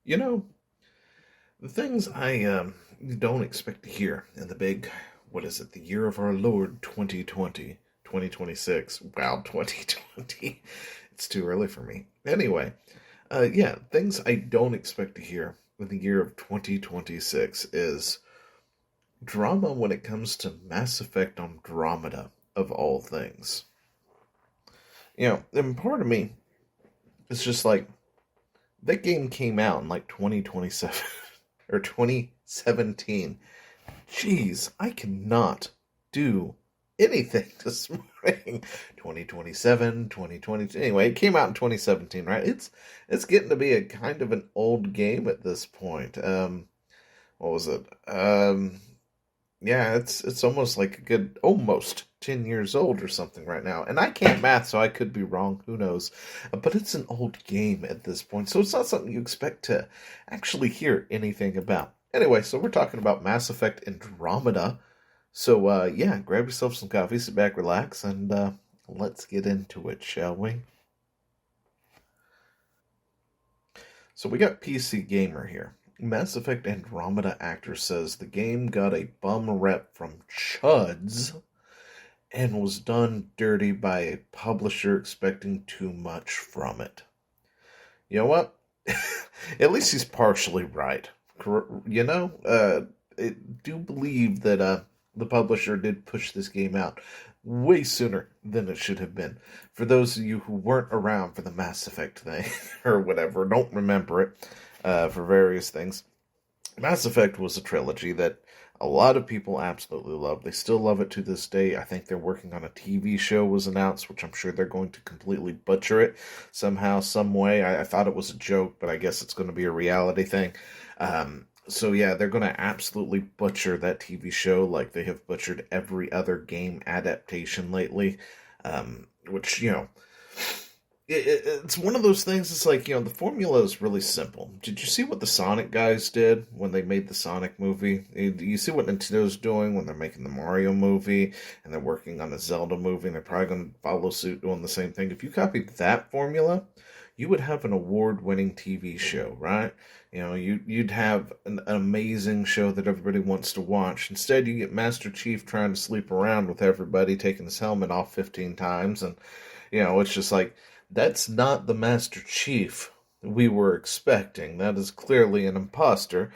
You know, the things I don't expect to hear in the big, what is it, the year of our Lord 2020, 2026. Wow, 2020. It's too early for me. Anyway, yeah, things I don't expect to hear in the year of 2026 is drama when it comes to Mass Effect Andromeda, of all things. And part of me is just like, that game came out in like 2027 or 2017. Jeez, I cannot do anything this morning. 2027, 2020. Anyway, it came out in 2017, right? It's getting to be a kind of an old game at this point. What was it? Yeah, it's almost like a good almost 10 years old or something right now. And I can't math, so I could be wrong. Who knows? But it's an old game at this point, so it's not something you expect to actually hear anything about. Anyway, so we're talking about Mass Effect Andromeda. So yeah, grab yourself some coffee, sit back, relax, and let's get into it, shall we? So we got PC Gamer here. Mass Effect Andromeda actor says the game got a bum rep from CHUDS and was done dirty by a publisher expecting too much from it. You know what? At least he's partially right. I do believe that the publisher did push this game out way sooner than it should have been. For those of you who weren't around for the Mass Effect thing, or whatever, don't remember it for various things, Mass Effect was a trilogy that a lot of people absolutely love. They still love it to this day. I think they're working on a TV show was announced, which I'm sure they're going to completely butcher it somehow, some way. I thought it was a joke, but I guess it's going to be a reality thing. So yeah, they're going to absolutely butcher that TV show like they have butchered every other game adaptation lately. Which, it's one of those things. It's like, the formula is really simple. Did you see what the Sonic guys did when they made the Sonic movie? You see what Nintendo's doing when they're making the Mario movie and they're working on the Zelda movie, and they're probably going to follow suit doing the same thing. If you copied that formula, you would have an award-winning TV show, right? You'd have an amazing show that everybody wants to watch. Instead, you get Master Chief trying to sleep around with everybody, taking his helmet off 15 times, and it's just like, that's not the Master Chief we were expecting. That is clearly an imposter,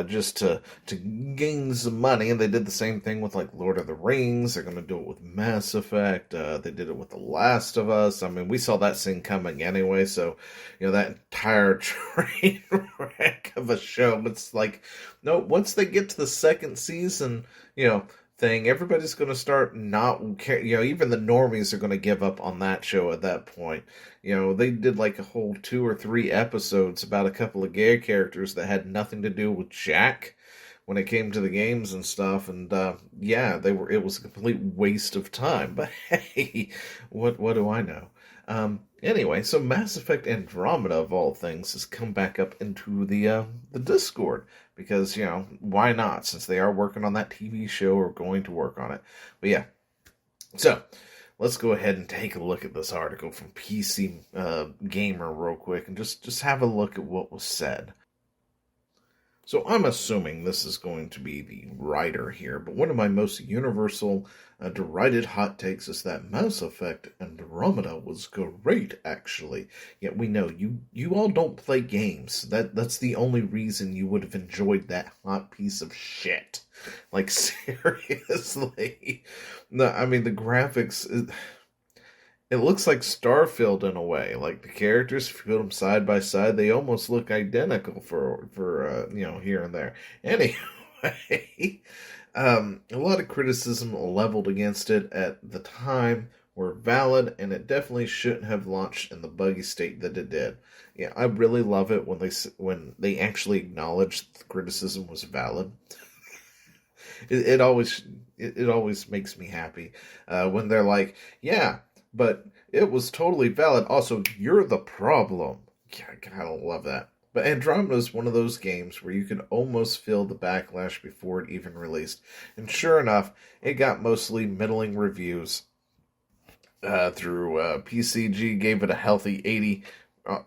just to gain some money. And they did the same thing with like Lord of the Rings. They're going to do it with Mass Effect. They did it with The Last of Us. I mean, we saw that scene coming anyway. So, that entire train wreck of a show. It's like, no. Once they get to the second season, thing, everybody's going to start not care. Even the normies are going to give up on that show at that point. They did like a whole 2 or 3 episodes about a couple of gay characters that had nothing to do with Jack when it came to the games and stuff. And yeah, it was a complete waste of time. But hey, what do I know? Anyway, so Mass Effect Andromeda, of all things, has come back up into the Discord because why not? Since they are working on that TV show or going to work on it. But yeah, so let's go ahead and take a look at this article from PC Gamer real quick and just have a look at what was said. So I'm assuming this is going to be the writer here, but one of my most universal derided hot takes is that Mass Effect Andromeda was great, actually. Yet we know you all don't play games. That's the only reason you would have enjoyed that hot piece of shit. Like, seriously. No, I mean, the graphics... It looks like Starfield in a way. Like the characters, if you put them side by side, they almost look identical for here and there. Anyway, a lot of criticism leveled against it at the time were valid, and it definitely shouldn't have launched in the buggy state that it did. Yeah, I really love it when they actually acknowledge the criticism was valid. it always makes me happy when they're like, yeah. But it was totally valid. Also, you're the problem. Yeah, I kind of love that. But Andromeda is one of those games where you can almost feel the backlash before it even released. And sure enough, it got mostly middling reviews. Through PCG gave it a healthy 80,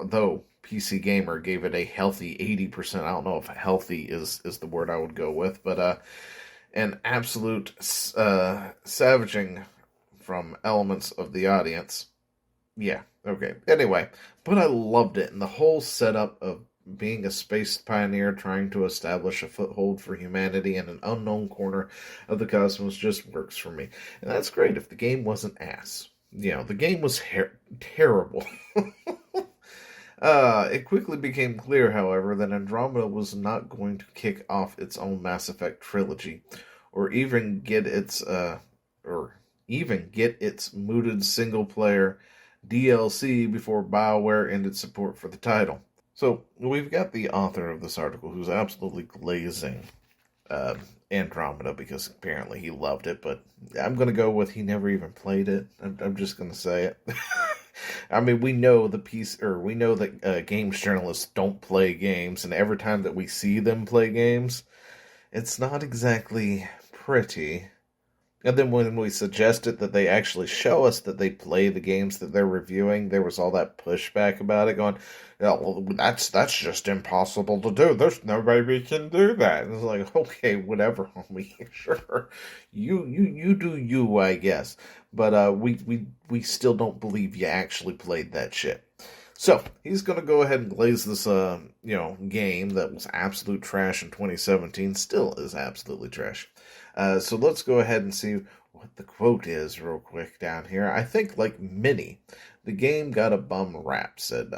though PC Gamer gave it a healthy 80%. I don't know if healthy is the word I would go with, but an absolute savaging from elements of the audience. Yeah, okay. Anyway, but I loved it, and the whole setup of being a space pioneer trying to establish a foothold for humanity in an unknown corner of the cosmos just works for me. And that's great if the game wasn't ass. The game was terrible. It quickly became clear, however, that Andromeda was not going to kick off its own Mass Effect trilogy, or even get its mooted single player DLC before BioWare ended support for the title. So we've got the author of this article who's absolutely glazing Andromeda because apparently he loved it, but I'm going to go with he never even played it. I'm just going to say it. I mean, we know that games journalists don't play games, and every time that we see them play games, it's not exactly pretty. And then when we suggested that they actually show us that they play the games that they're reviewing, there was all that pushback about it, going, well, that's just impossible to do. There's no way we can do that. And it's like, okay, whatever, homie. Sure. You do you, I guess. But we still don't believe you actually played that shit. So, he's going to go ahead and glaze this, game that was absolute trash in 2017, still is absolutely trash. So let's go ahead and see what the quote is real quick down here. I think, like many, the game got a bum rap, said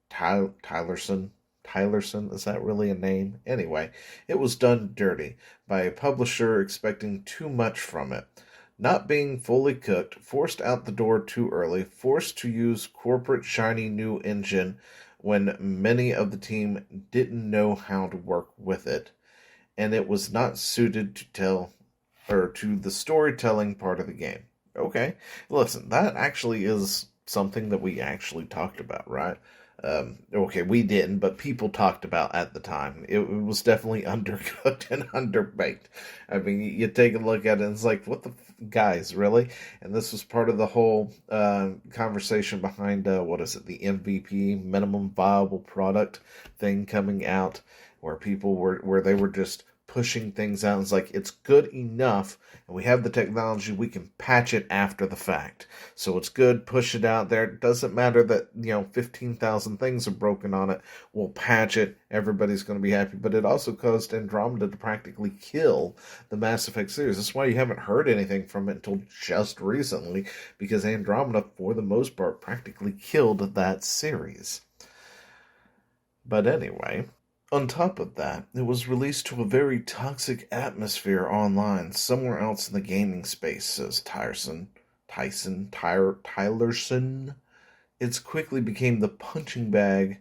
Tylerson. Tylerson, is that really a name? Anyway, it was done dirty by a publisher expecting too much from it. Not being fully cooked, forced out the door too early, forced to use corporate shiny new engine when many of the team didn't know how to work with it, and it was not suited to the storytelling part of the game. Okay, listen, that actually is something that we actually talked about, right? Okay, we didn't, but people talked about at the time. It was definitely undercooked and underbaked. I mean, you take a look at it, and it's like, what the guys, really? And this was part of the whole conversation behind, the MVP, minimum viable product thing coming out, where they were just pushing things out. It's like, it's good enough, and we have the technology, we can patch it after the fact. So it's good, push it out there. It doesn't matter that, 15,000 things are broken on it. We'll patch it. Everybody's going to be happy. But it also caused Andromeda to practically kill the Mass Effect series. That's why you haven't heard anything from it until just recently, because Andromeda, for the most part, practically killed that series. But anyway, on top of that, it was released to a very toxic atmosphere online, somewhere else in the gaming space, says Tylerson. It quickly became the punching bag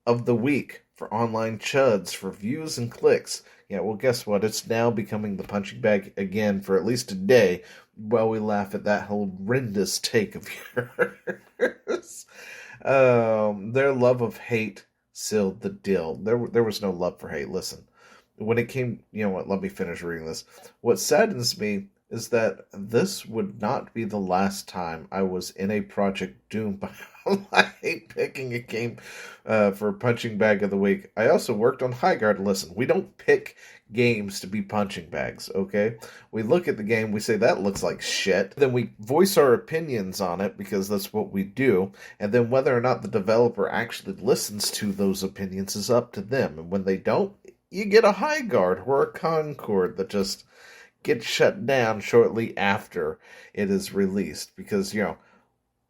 of the week for online CHUDS for views and clicks. Yeah, well, guess what? It's now becoming the punching bag again for at least a day while we laugh at that horrendous take of yours. Their love of hate sealed the deal. There was no love for hate. Listen, when it came, let me finish reading this. What saddens me is that this would not be the last time I was in a Project Doom. I hate picking a game for punching bag of the week. I also worked on Highguard. Listen, we don't pick games to be punching bags, okay? We look at the game, we say that looks like shit, then we voice our opinions on it because that's what we do, and then whether or not the developer actually listens to those opinions is up to them, and when they don't, you get a Highguard or a Concord that just gets shut down shortly after it is released, because,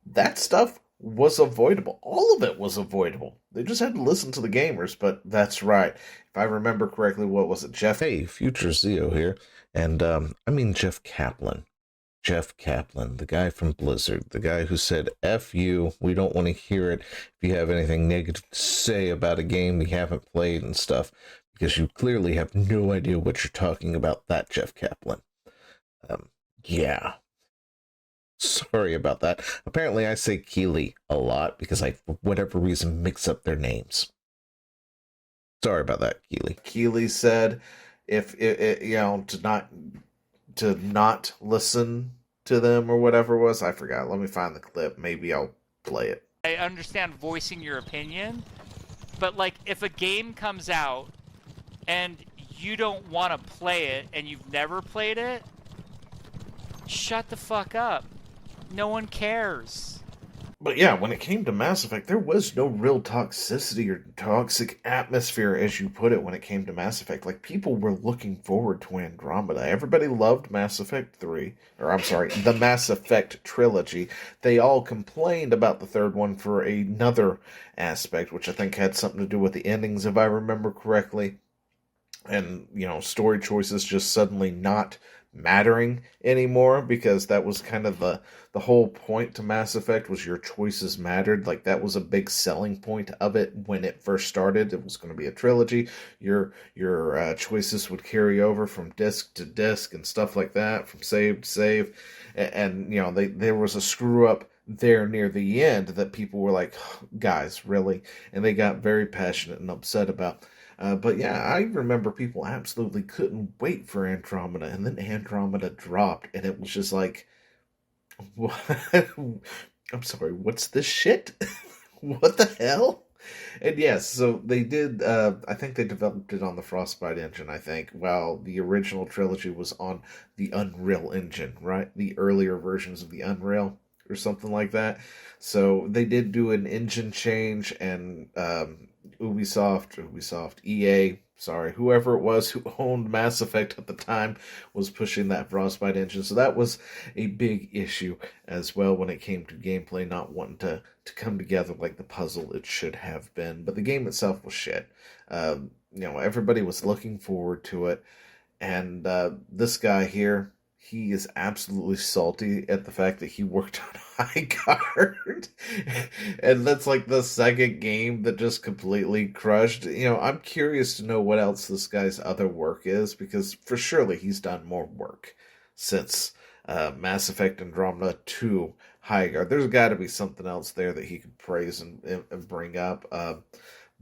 that stuff was avoidable. All of it was avoidable. They just had to listen to the gamers, but that's right. If I remember correctly, what was it, Jeff? Hey, Future Zeo here. And, Jeff Kaplan. Jeff Kaplan, the guy from Blizzard, the guy who said, F you, we don't want to hear it if you have anything negative to say about a game we haven't played and stuff, because you clearly have no idea what you're talking about. That Jeff Kaplan. Yeah. Sorry about that. Apparently I say Keeley a lot because I, for whatever reason, mix up their names. Sorry about that, Keeley. Keeley said, if to not listen to them or whatever it was. I forgot. Let me find the clip. Maybe I'll play it. I understand voicing your opinion, But like, if a game comes out and you don't want to play it and you've never played it, shut the fuck up. No one cares. But yeah, when it came to Mass Effect, there was no real toxicity or toxic atmosphere, as you put it, when it came to Mass Effect. Like, people were looking forward to Andromeda. Everybody loved Mass Effect 3, or I'm sorry, the Mass Effect trilogy. They all complained about the third one for another aspect, which I think had something to do with the endings, if I remember correctly. And, story choices just suddenly not mattering anymore, because that was kind of the whole point to Mass Effect, was your choices mattered. Like, that was a big selling point of it when it first started. It was going to be a trilogy. Your choices would carry over from disc to disc and stuff like that, from save to save. And there was a screw up there near the end that people were like, guys, really? And they got very passionate and upset about. But yeah, I remember people absolutely couldn't wait for Andromeda, and then Andromeda dropped, and it was just like, what? I'm sorry, what's this shit? What the hell? And yes, so they did, I think they developed it on the Frostbite engine, I think, while the original trilogy was on the Unreal engine, right? The earlier versions of the Unreal, or something like that. So they did do an engine change, and Ubisoft, EA, sorry, whoever it was who owned Mass Effect at the time was pushing that Frostbite engine. So that was a big issue as well when it came to gameplay not wanting to come together like the puzzle it should have been. But the game itself was shit. Everybody was looking forward to it. And this guy here, he is absolutely salty at the fact that he worked on High Guard. And that's like the second game that just completely crushed. I'm curious to know what else this guy's other work is, because for surely he's done more work since Mass Effect Andromeda 2 High Guard. There's got to be something else there that he could praise and bring up.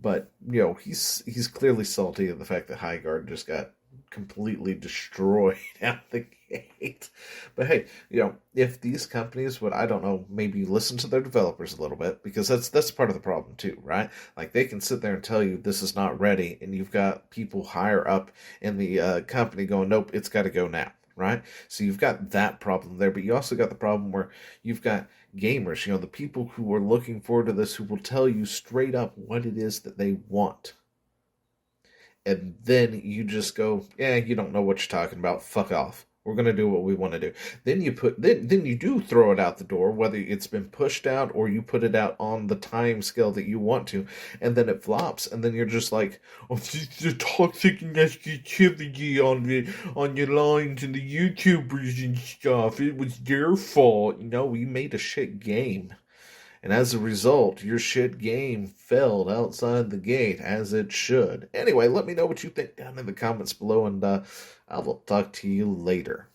But he's clearly salty at the fact that High Guard just got completely destroyed out the gate. But hey, if these companies would, I don't know, maybe listen to their developers a little bit, because that's part of the problem too, right? Like, they can sit there and tell you this is not ready, and you've got people higher up in the company going, nope, it's got to go now, right? So you've got that problem there, but you also got the problem where you've got gamers, the people who are looking forward to this, who will tell you straight up what it is that they want. And then you just go, yeah, you don't know what you're talking about. Fuck off. We're gonna do what we want to do. Then you do throw it out the door, whether it's been pushed out or you put it out on the time scale that you want to, and then it flops, and then you're just like, oh, the toxic negativity on your lines and the YouTubers and stuff. It was their fault. We made a shit game. And as a result, your shit game failed outside the gate, as it should. Anyway, let me know what you think down in the comments below, and I will talk to you later.